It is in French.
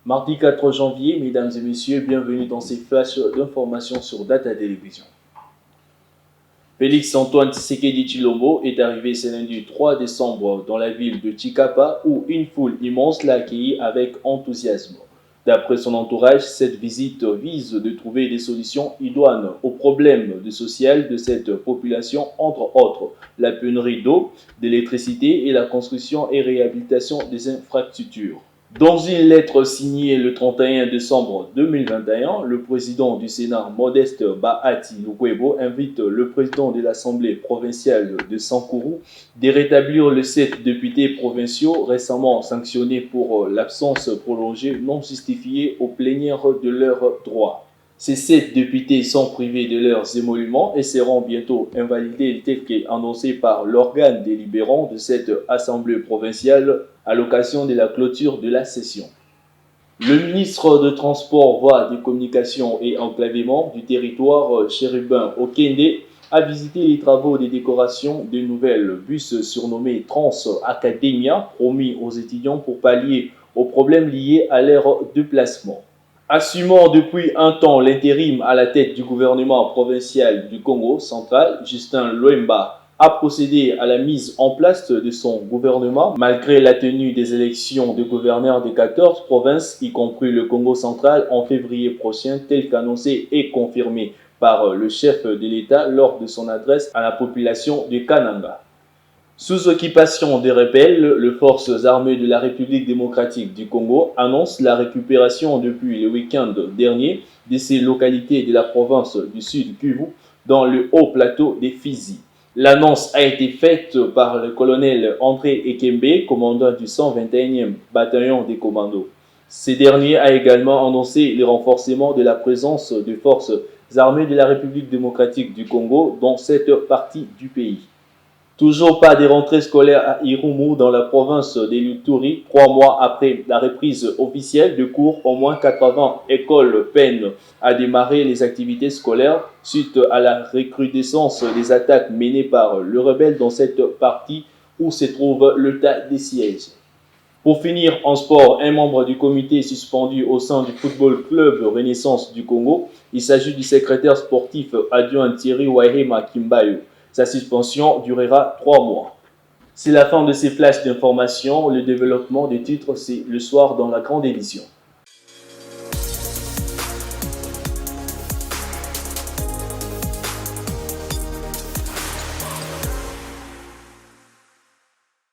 Mardi 4 janvier, mesdames et messieurs, bienvenue dans ces flashs d'informations sur Data Télévision. Félix Antoine Tshisekedi Tshilombo est arrivé ce lundi 3 décembre dans la ville de Tshikapa où une foule immense l'a accueilli avec enthousiasme. D'après son entourage, cette visite vise de trouver des solutions idoines aux problèmes sociaux de cette population, entre autres la pénurie d'eau, d'électricité et la construction et réhabilitation des infrastructures. Dans une lettre signée le 31 décembre 2021, le président du Sénat, Modeste Bahati Lukwebo, invite le président de l'Assemblée provinciale de Sankuru de rétablir les 7 députés provinciaux récemment sanctionnés pour l'absence prolongée non justifiée aux plénières de leurs droits. Ces 7 députés sont privés de leurs émoluments et seront bientôt invalidés tel qu'annoncé par l'organe délibérant de cette Assemblée provinciale à l'occasion de la clôture de la session. Le ministre de Transport, Voies, des Communications et Enclavement du territoire, Chérubin Okende, a visité les travaux de décoration de nouvelles bus surnommés Trans Academia, promis aux étudiants pour pallier aux problèmes liés à leur déplacement. Assumant depuis un temps l'intérim à la tête du gouvernement provincial du Congo central, Justin Lwemba a procédé à la mise en place de son gouvernement malgré la tenue des élections de gouverneurs de 14 provinces, y compris le Congo central, en février prochain, tel qu'annoncé et confirmé par le chef de l'État lors de son adresse à la population de Kananga. Sous occupation des rebelles, les forces armées de la République démocratique du Congo annoncent la récupération depuis le week-end dernier de ces localités de la province du Sud Kivu dans le haut plateau des Fizi. L'annonce a été faite par le colonel André Ekembe, commandant du 121e bataillon des commandos. Ce dernier a également annoncé le renforcement de la présence des forces armées de la République démocratique du Congo dans cette partie du pays. Toujours pas de rentrée scolaire à Irumu dans la province de l'Ituri. 3 mois après la reprise officielle de cours, au moins 80 écoles peinent à démarrer les activités scolaires suite à la recrudescence des attaques menées par le rebelle dans cette partie où se trouve le tas des sièges. Pour finir, en sport, un membre du comité est suspendu au sein du Football Club Renaissance du Congo. Il s'agit du secrétaire sportif adjoint Thierry Wahema Kimbayo. Sa suspension durera 3 mois. C'est la fin de ces flashs d'informations. Le développement des titres, c'est le soir dans la grande édition.